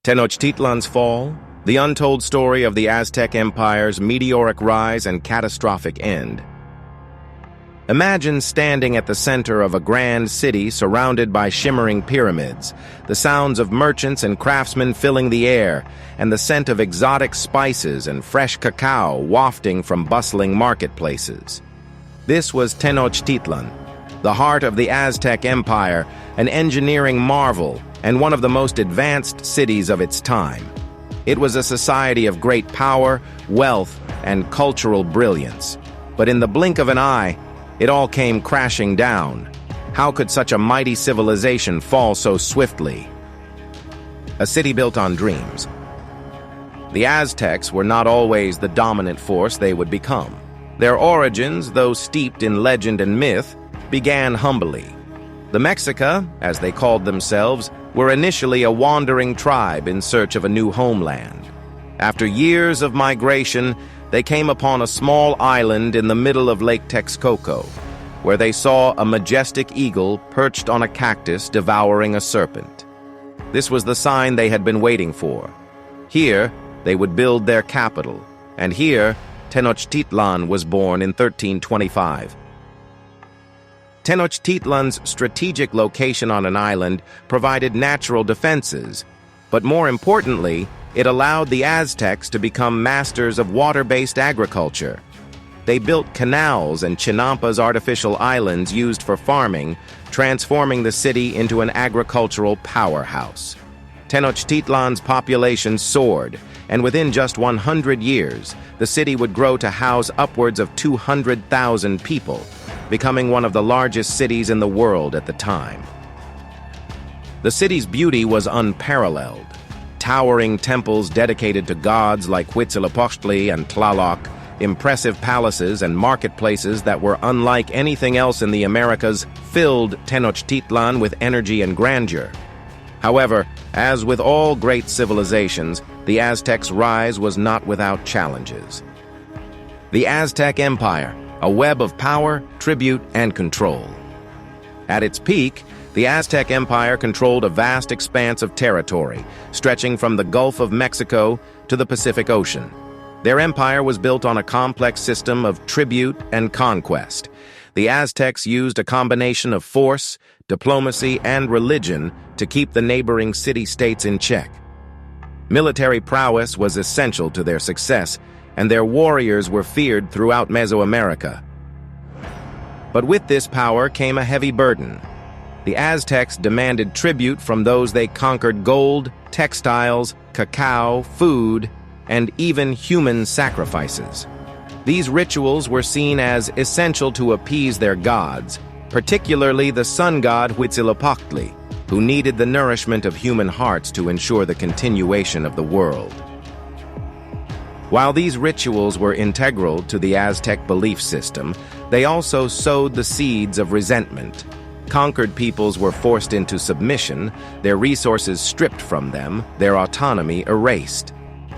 Tenochtitlan's fall, the untold story of the Aztec Empire's meteoric rise and catastrophic end. Imagine standing at the center of a grand city surrounded by shimmering pyramids, the sounds of merchants and craftsmen filling the air, and the scent of exotic spices and fresh cacao wafting from bustling marketplaces. This was Tenochtitlan, the heart of the Aztec Empire, an engineering marvel and one of the most advanced cities of its time. It was a society of great power, wealth, and cultural brilliance. But in the blink of an eye, it all came crashing down. How could such a mighty civilization fall so swiftly? A city built on dreams. The Aztecs were not always the dominant force they would become. Their origins, though steeped in legend and myth, began humbly. The Mexica, as they called themselves, were initially a wandering tribe in search of a new homeland. After years of migration, they came upon a small island in the middle of Lake Texcoco, where they saw a majestic eagle perched on a cactus devouring a serpent. This was the sign they had been waiting for. Here, they would build their capital, and here, Tenochtitlan was born in 1325. Tenochtitlan's strategic location on an island provided natural defenses, but more importantly, it allowed the Aztecs to become masters of water-based agriculture. They built canals and Chinampas artificial islands used for farming, transforming the city into an agricultural powerhouse. Tenochtitlan's population soared, and within just 100 years, the city would grow to house upwards of 200,000 people, becoming one of the largest cities in the world at the time. The city's beauty was unparalleled. Towering temples dedicated to gods like Huitzilopochtli and Tlaloc, impressive palaces and marketplaces that were unlike anything else in the Americas filled Tenochtitlan with energy and grandeur. However, as with all great civilizations, the Aztecs' rise was not without challenges. The Aztec Empire, a web of power, tribute, and control. At its peak, the Aztec Empire controlled a vast expanse of territory, stretching from the Gulf of Mexico to the Pacific Ocean. Their empire was built on a complex system of tribute and conquest. The Aztecs used a combination of force, diplomacy, and religion to keep the neighboring city-states in check. Military prowess was essential to their success, and their warriors were feared throughout Mesoamerica. But with this power came a heavy burden. The Aztecs demanded tribute from those they conquered: gold, textiles, cacao, food, and even human sacrifices. These rituals were seen as essential to appease their gods, particularly the sun god Huitzilopochtli, who needed the nourishment of human hearts to ensure the continuation of the world. While these rituals were integral to the Aztec belief system, they also sowed the seeds of resentment. Conquered peoples were forced into submission, their resources stripped from them, their autonomy erased.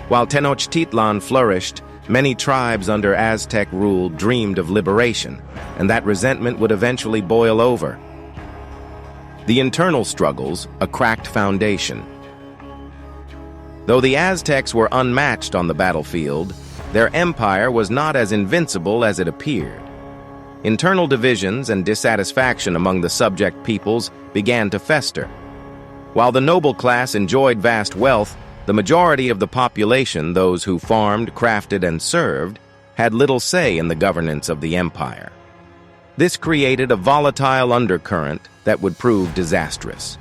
While Tenochtitlan flourished, many tribes under Aztec rule dreamed of liberation, and that resentment would eventually boil over. The internal struggles, a cracked foundation. Though the Aztecs were unmatched on the battlefield, their empire was not as invincible as it appeared. Internal divisions and dissatisfaction among the subject peoples began to fester. While the noble class enjoyed vast wealth, the majority of the population, those who farmed, crafted, and served, had little say in the governance of the empire. This created a volatile undercurrent that would prove disastrous.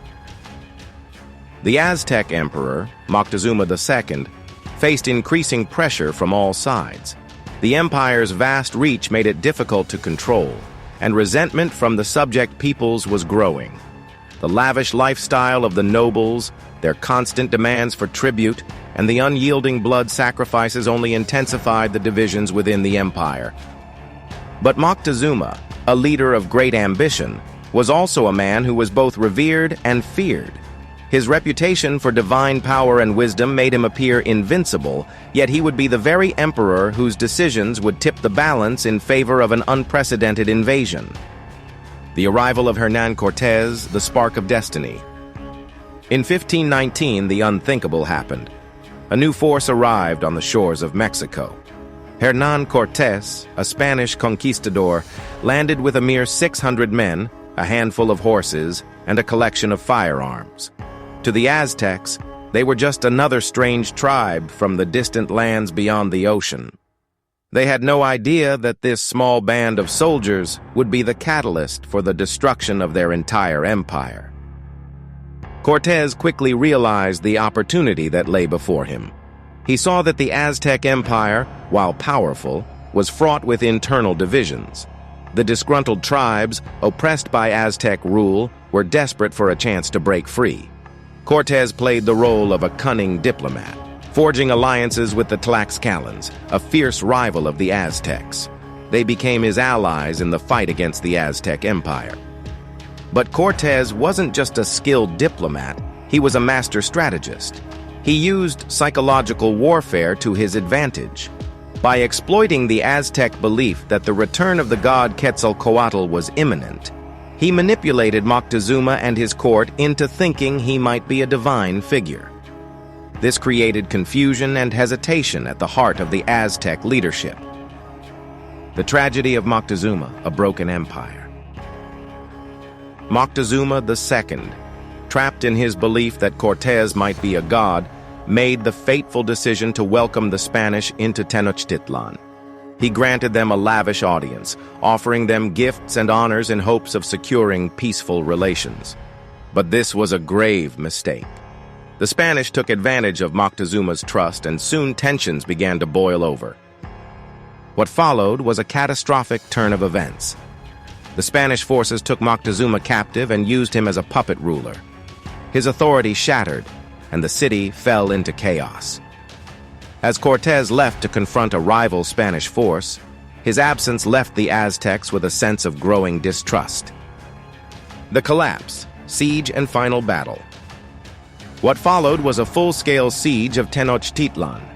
The Aztec emperor, Moctezuma II, faced increasing pressure from all sides. The empire's vast reach made it difficult to control, and resentment from the subject peoples was growing. The lavish lifestyle of the nobles, their constant demands for tribute, and the unyielding blood sacrifices only intensified the divisions within the empire. But Moctezuma, a leader of great ambition, was also a man who was both revered and feared. His reputation for divine power and wisdom made him appear invincible, yet he would be the very emperor whose decisions would tip the balance in favor of an unprecedented invasion. The arrival of Hernán Cortés, the spark of destiny. In 1519, the unthinkable happened. A new force arrived on the shores of Mexico. Hernán Cortés, a Spanish conquistador, landed with a mere 600 men, a handful of horses, and a collection of firearms. To the Aztecs, they were just another strange tribe from the distant lands beyond the ocean. They had no idea that this small band of soldiers would be the catalyst for the destruction of their entire empire. Cortés quickly realized the opportunity that lay before him. He saw that the Aztec Empire, while powerful, was fraught with internal divisions. The disgruntled tribes, oppressed by Aztec rule, were desperate for a chance to break free. Cortés played the role of a cunning diplomat, forging alliances with the Tlaxcalans, a fierce rival of the Aztecs. They became his allies in the fight against the Aztec Empire. But Cortés wasn't just a skilled diplomat, he was a master strategist. He used psychological warfare to his advantage. By exploiting the Aztec belief that the return of the god Quetzalcoatl was imminent, he manipulated Moctezuma and his court into thinking he might be a divine figure. This created confusion and hesitation at the heart of the Aztec leadership. The tragedy of Moctezuma, a broken empire. Moctezuma II, trapped in his belief that Cortés might be a god, made the fateful decision to welcome the Spanish into Tenochtitlan. He granted them a lavish audience, offering them gifts and honors in hopes of securing peaceful relations. But this was a grave mistake. The Spanish took advantage of Moctezuma's trust, and soon tensions began to boil over. What followed was a catastrophic turn of events. The Spanish forces took Moctezuma captive and used him as a puppet ruler. His authority shattered, and the city fell into chaos. As Cortés left to confront a rival Spanish force, his absence left the Aztecs with a sense of growing distrust. The collapse, siege, and final battle. What followed was a full-scale siege of Tenochtitlan.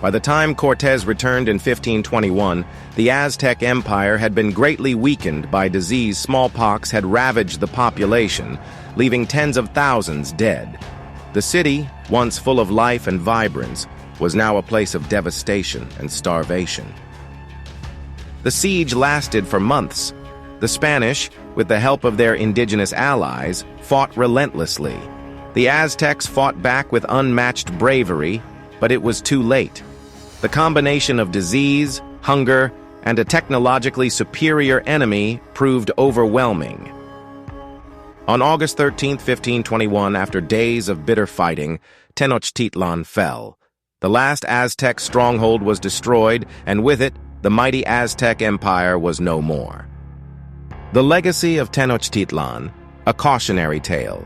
By the time Cortés returned in 1521, the Aztec Empire had been greatly weakened by disease. Smallpox had ravaged the population, leaving tens of thousands dead. The city, once full of life and vibrance, was now a place of devastation and starvation. The siege lasted for months. The Spanish, with the help of their indigenous allies, fought relentlessly. The Aztecs fought back with unmatched bravery, but it was too late. The combination of disease, hunger, and a technologically superior enemy proved overwhelming. On August 13, 1521, after days of bitter fighting, Tenochtitlan fell. The last Aztec stronghold was destroyed, and with it, the mighty Aztec Empire was no more. The legacy of Tenochtitlan, a cautionary tale.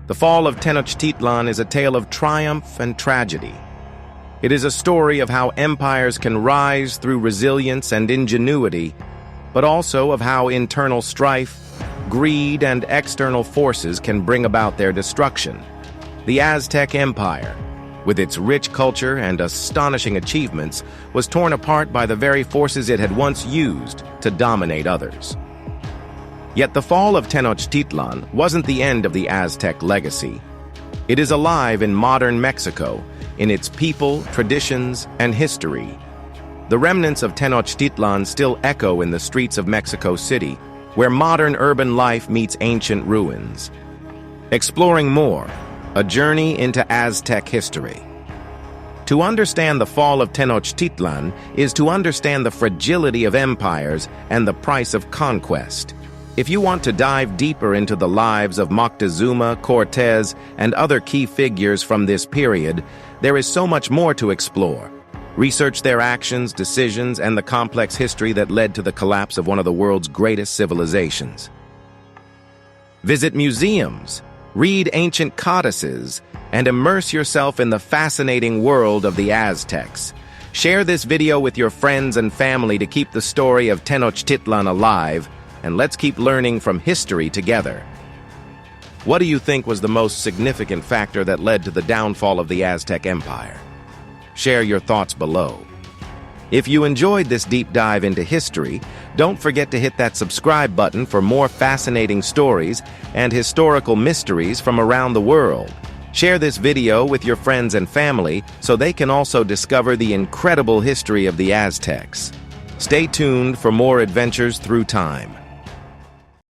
The fall of Tenochtitlan is a tale of triumph and tragedy. It is a story of how empires can rise through resilience and ingenuity, but also of how internal strife, greed, and external forces can bring about their destruction. The Aztec Empire, with its rich culture and astonishing achievements, was torn apart by the very forces it had once used to dominate others. Yet the fall of Tenochtitlan wasn't the end of the Aztec legacy. It is alive in modern Mexico, in its people, traditions, and history. The remnants of Tenochtitlan still echo in the streets of Mexico City, where modern urban life meets ancient ruins. Exploring more, a journey into Aztec history. To understand the fall of Tenochtitlan is to understand the fragility of empires and the price of conquest. If you want to dive deeper into the lives of Moctezuma, Cortés, and other key figures from this period, there is so much more to explore. Research their actions, decisions, and the complex history that led to the collapse of one of the world's greatest civilizations. Visit museums, read ancient codices, and immerse yourself in the fascinating world of the Aztecs. Share this video with your friends and family to keep the story of Tenochtitlan alive, and let's keep learning from history together. What do you think was the most significant factor that led to the downfall of the Aztec Empire? Share your thoughts below. If you enjoyed this deep dive into history, don't forget to hit that subscribe button for more fascinating stories and historical mysteries from around the world. Share this video with your friends and family so they can also discover the incredible history of the Aztecs. Stay tuned for more adventures through time.